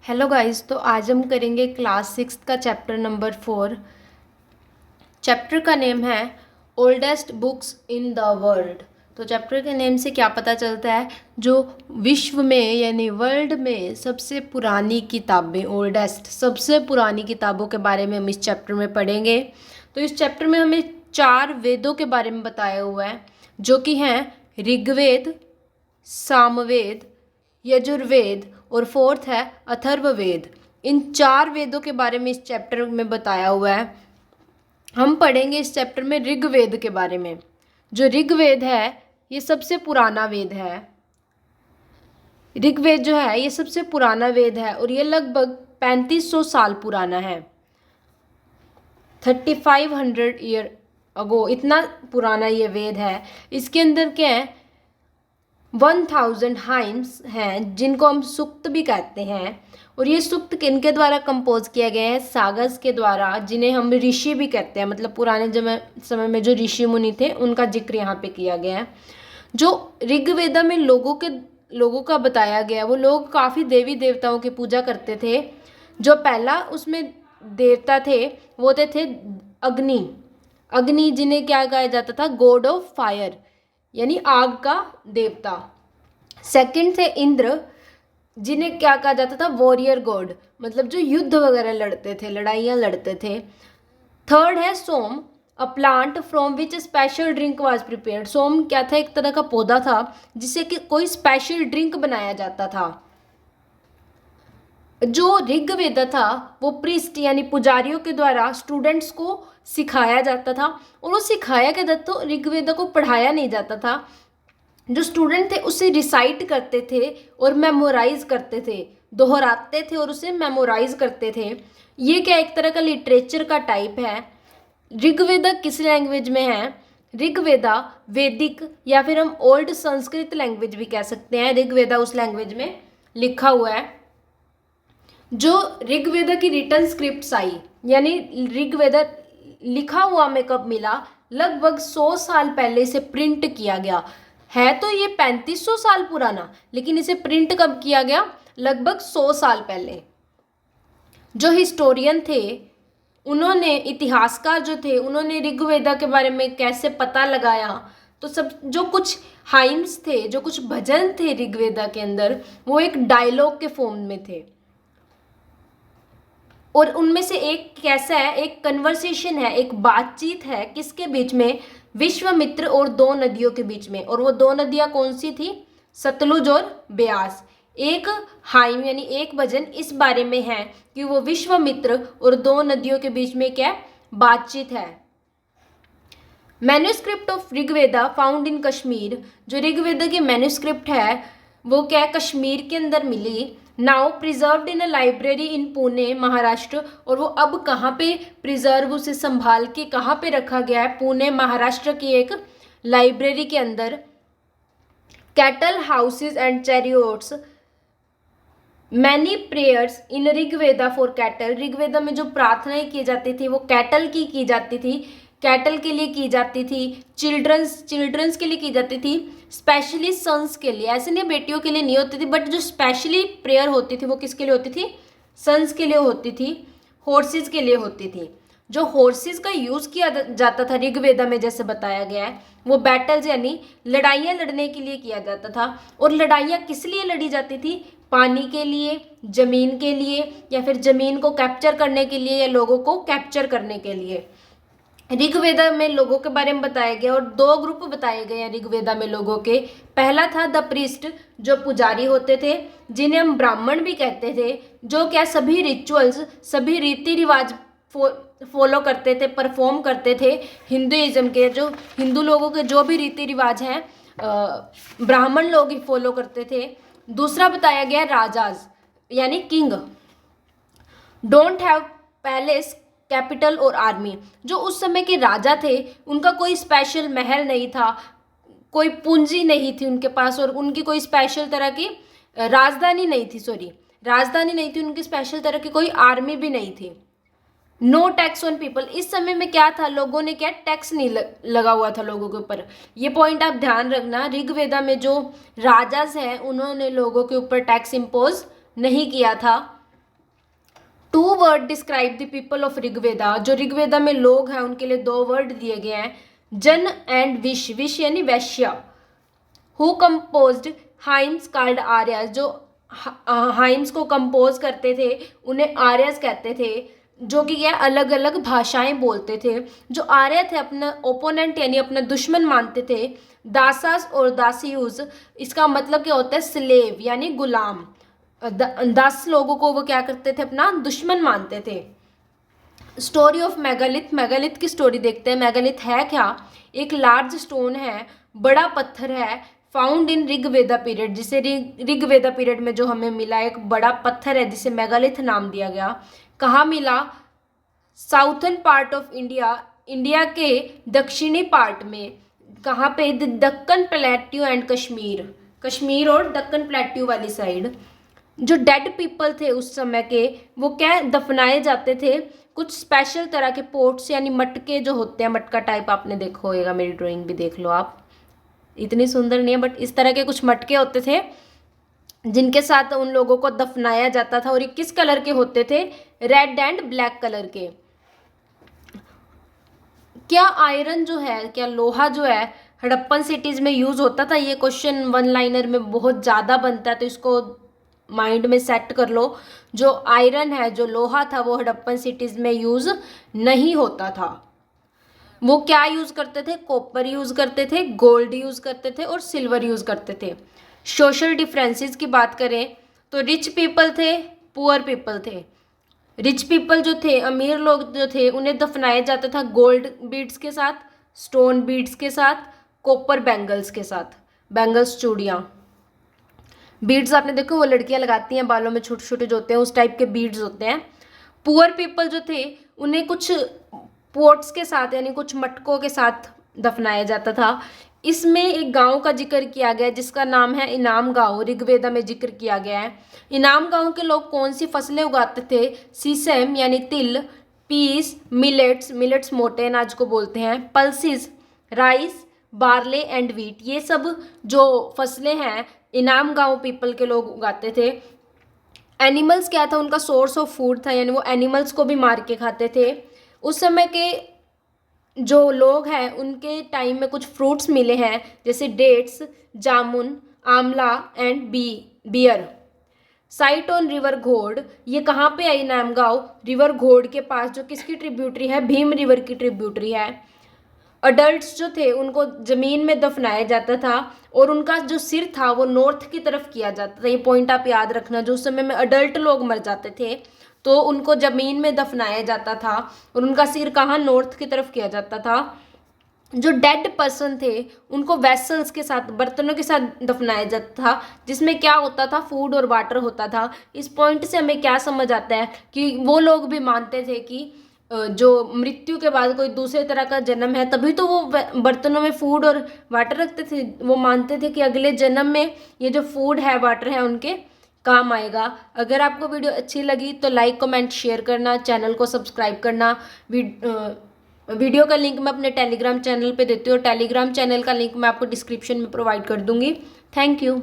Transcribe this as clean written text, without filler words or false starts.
Hello guys. तो आज हम करेंगे क्लास 6 का चैप्टर नंबर 4। चैप्टर का नेम है oldest books in the world. तो चैप्टर के नेम से क्या पता चलता है, जो विश्व में यानी वर्ल्ड में सबसे पुरानी किताबें, ओल्डेस्ट सबसे पुरानी किताबों के बारे में हम इस चैप्टर में पढ़ेंगे। तो इस चैप्टर में हमें 4 वेदों के बारे में बताया हुआ है, जो कि हैं ऋग्वेद, सामवेद, यजुर्वेद और फोर्थ है अथर्ववेद। इन 4 वेदों के बारे में इस चैप्टर में बताया हुआ है। हम पढ़ेंगे इस चैप्टर में ऋग्वेद के बारे में। जो ऋग्वेद है ये सबसे पुराना वेद है। ऋग्वेद जो है ये सबसे पुराना वेद है और ये लगभग 3500 साल पुराना है। 3500 ईयर अगो इतना पुराना ये वेद है। इसके अंदर क्या है, 1000 हाइम्स हैं जिनको हम सुक्त भी कहते हैं। और ये सुक्त किनके द्वारा कंपोज किया गया है, सागस के द्वारा, जिन्हें हम ऋषि भी कहते हैं। मतलब पुराने समय में जो ऋषि मुनि थे उनका जिक्र यहाँ पे किया गया है। जो ऋग्वेदा में लोगों का बताया गया, वो लोग काफ़ी देवी देवताओं की पूजा करते थे। जो पहला उसमें देवता थे वो थे अग्नि। अग्नि जिन्हें क्या कहा जाता था, गॉड ऑफ फायर यानी आग का देवता। सेकंड थे इंद्र, जिन्हें क्या कहा जाता था, वॉरियर गॉड, मतलब जो युद्ध वगैरह लड़ते थे, लड़ाइयाँ लड़ते थे। थर्ड है Som, a plant from which special drink was prepared. Som क्या था, एक तरह का पौधा था जिससे कि कोई स्पेशल ड्रिंक बनाया जाता था। जो ऋग्वेद था वो प्रीस्ट यानी पुजारियों के द्वारा स्टूडेंट्स को सिखाया जाता था। और वो सिखाया क्या जाता, तो ऋग्वेद को पढ़ाया नहीं जाता था। जो स्टूडेंट थे उसे रिसाइट करते थे और मेमोराइज करते थे, दोहराते थे और उसे मेमोराइज करते थे। ये क्या एक तरह का लिटरेचर का टाइप है। ऋग्वेदा किस लैंग्वेज में है, ऋग्वेदा वैदिक या फिर हम ओल्ड संस्कृत लैंग्वेज भी कह सकते हैं। ऋग्वेदा उस लैंग्वेज में लिखा हुआ है। जो ऋग्वेदा की रिटन स्क्रिप्ट्स आई, यानी ऋग्वेदा लिखा हुआ हमें कब मिला, लगभग 100 साल पहले इसे प्रिंट किया गया है। तो ये 3500 साल पुराना, लेकिन इसे प्रिंट कब किया गया, लगभग 100 साल पहले। जो हिस्टोरियन थे उन्होंने, इतिहासकार जो थे, उन्होंने ऋग्वेदा के बारे में कैसे पता लगाया, तो सब जो कुछ हाइम्स थे, जो कुछ भजन थे ऋग्वेदा के अंदर, वो एक डायलॉग के फॉर्म में थे। और उनमें से एक कैसा है, एक कन्वर्सेशन है, एक बातचीत है, किसके बीच में, विश्वामित्र और 2 नदियों के बीच में। और वो 2 नदियां कौन सी थी, सतलुज और ब्यास। एक हाइम यानी एक भजन इस बारे में है कि वो विश्वामित्र और 2 नदियों के बीच में क्या बातचीत है। Manuscript of Rigveda found in Kashmir. जो ऋग्वेदा की मैन्यूस्क्रिप्ट है वो क्या है, कश्मीर के अंदर मिली। Now preserved in a library in Pune Maharashtra. और वो अब कहाँ पे प्रिजर्व, उसे संभाल के कहाँ पे रखा गया है, पुणे महाराष्ट्र की एक लाइब्रेरी के अंदर। Cattle houses and chariots, many prayers in Rigveda for cattle. Rigveda में जो प्रार्थनाएं की जाती थी वो कैटल की जाती थी, कैटल के लिए की जाती थी। चिल्ड्रंस के लिए की जाती थी, स्पेशली सन्स के लिए। ऐसे नहीं बेटियों के लिए नहीं होती थी, बट जो स्पेशली प्रेयर होती थी वो किसके लिए होती थी, सन्स के लिए होती थी, हॉर्सेस के लिए होती थी। जो हॉर्सेस का यूज़ किया जाता था ऋग्वेदा में, जैसे बताया गया है, वो बैटल्स यानी लड़ाइयाँ लड़ने के लिए किया जाता था। और लड़ाइयाँ किस लिए लड़ी जाती थी, पानी के लिए, जमीन के लिए, या फिर जमीन को कैप्चर करने के लिए, या लोगों को कैप्चर करने के लिए। ऋग्वेदा में लोगों के बारे में बताया गया और 2 ग्रुप बताए गए हैं ऋग्वेदा में लोगों के। पहला था द प्रीस्ट, जो पुजारी होते थे, जिन्हें हम ब्राह्मण भी कहते थे, जो क्या सभी रिचुअल्स, सभी रीति रिवाज फॉलो करते थे, परफॉर्म करते थे। हिंदुइज्म के, जो हिंदू लोगों के जो भी रीति रिवाज हैं ब्राह्मण लोग ही फॉलो करते थे। दूसरा बताया गया राजाज यानी king, don't have palace, capital और आर्मी। जो उस समय के राजा थे उनका कोई स्पेशल महल नहीं था, कोई पूंजी नहीं थी उनके पास, और उनकी कोई स्पेशल तरह की राजधानी नहीं थी, राजधानी नहीं थी उनकी, स्पेशल तरह की कोई आर्मी भी नहीं थी। नो टैक्स ऑन पीपल, इस समय में क्या था, लोगों ने क्या टैक्स नहीं लगा हुआ था लोगों के ऊपर। ये पॉइंट आप ध्यान रखना, ऋग्वेदा में जो राजाज हैं उन्होंने लोगों के ऊपर टैक्स इम्पोज नहीं किया था। To word describe the people of Rigveda. जो ऋग्वेदा में लोग हैं उनके लिए दो वर्ड दिए गए हैं, जन एंड विश। विश यानी वैश्य। Who composed hymns called आर्यस। जो हाइम्स को कंपोज करते थे उन्हें आर्यस कहते थे, जो कि यह अलग अलग भाषाएं बोलते थे। जो आर्य थे अपना ओपोनेंट यानी अपना दुश्मन मानते थे। दासास और दासियूज, इसका मतलब क्या होता है, स्लेव यानी गुलाम। 10 लोगों को वो क्या करते थे, अपना दुश्मन मानते थे। Story of megalith. मेगालिथ की स्टोरी देखते हैं। मेगालिथ है क्या, एक लार्ज स्टोन है, बड़ा पत्थर है, फाउंड इन ऋग्वेदा पीरियड। जिसे ऋग्वेदा पीरियड में जो हमें मिला एक बड़ा पत्थर है जिसे मेगालिथ नाम दिया गया। कहाँ मिला, southern part of India, India के दक्षिणी पार्ट में। कहाँ पे, दक्कन प्लेट्यू एंड कश्मीर, कश्मीर और दक्कन प्लेट्यू वाली साइड। जो डेड पीपल थे उस समय के, वो क्या दफनाए जाते थे कुछ स्पेशल तरह के पोट्स यानी मटके जो होते हैं, मटका टाइप आपने देखा होगा, मेरी ड्राइंग भी देख लो आप, इतनी सुंदर नहीं है बट इस तरह के कुछ मटके होते थे जिनके साथ उन लोगों को दफनाया जाता था। और ये किस कलर के होते थे, रेड एंड ब्लैक कलर के। क्या आयरन जो है, क्या लोहा जो है हड़प्पन सिटीज में यूज होता था, ये क्वेश्चन वन लाइनर में बहुत ज़्यादा बनता है, तो इसको माइंड में सेट कर लो। जो आयरन है, जो लोहा था, वो हड़प्पन सिटीज में यूज नहीं होता था। वो क्या यूज करते थे, कॉपर यूज करते थे, गोल्ड यूज करते थे और सिल्वर यूज करते थे। सोशल डिफरेंसेस की बात करें तो रिच पीपल थे, पुअर पीपल थे। रिच पीपल जो थे, अमीर लोग जो थे, उन्हें दफनाया जाता था गोल्ड बीड्स के साथ, स्टोन बीड्स के साथ, कॉपर बैंगल्स के साथ। बैंगल्स चूड़ियाँ, बीड्स आपने देखो वो लड़कियां लगाती हैं बालों में, छोटे छोटे जो होते हैं उस टाइप के बीड्स होते हैं। पुअर पीपल जो थे उन्हें कुछ पोट्स के साथ यानी कुछ मटकों के साथ दफनाया जाता था। इसमें एक गांव का जिक्र किया गया है जिसका नाम है इनाम गांव, ऋग्वेदा में जिक्र किया गया है। इनाम गांव के लोग कौन सी फसलें उगाते थे, सीसम यानी तिल, पीस, मिलेट्स, मिलेट्स मोटे अनाज को बोलते हैं, pulses, rice, barley and wheat, ये सब जो फसलें हैं इनाम गांव पीपल के लोग उगाते थे। एनिमल्स क्या था, उनका सोर्स ऑफ फूड था, यानी वो एनिमल्स को भी मार के खाते थे। उस समय के जो लोग हैं उनके टाइम में कुछ फ्रूट्स मिले हैं जैसे dates, jamun, amla and beer. Site on river Ghod, ये कहाँ पे है इनाम गांव, रिवर घोड़ के पास, जो किसकी ट्रिब्यूटरी है, भीम रिवर की ट्रिब्यूटरी है। अडल्ट्स जो थे उनको ज़मीन में दफनाया जाता था और उनका जो सिर था वो नॉर्थ की तरफ किया जाता था। ये पॉइंट आप याद रखना, जो उस समय में अडल्ट लोग मर जाते थे तो उनको ज़मीन में दफनाया जाता था और उनका सिर कहाँ, नॉर्थ की तरफ किया जाता था। जो डेड पर्सन थे उनको वेसल्स के साथ, बर्तनों के साथ दफनाया जाता था जिसमें क्या होता था, फूड और वाटर होता था। इस पॉइंट से हमें क्या समझ आता है कि वो लोग भी मानते थे कि जो मृत्यु के बाद कोई दूसरे तरह का जन्म है, तभी तो वो बर्तनों में फूड और वाटर रखते थे। वो मानते थे कि अगले जन्म में ये जो फूड है, वाटर है, उनके काम आएगा। अगर आपको वीडियो अच्छी लगी तो लाइक, कमेंट, शेयर करना, चैनल को सब्सक्राइब करना। वीडियो का लिंक मैं अपने टेलीग्राम चैनल पे देती हूँ और टेलीग्राम चैनल का लिंक मैं आपको डिस्क्रिप्शन में प्रोवाइड कर दूँगी। Thank you.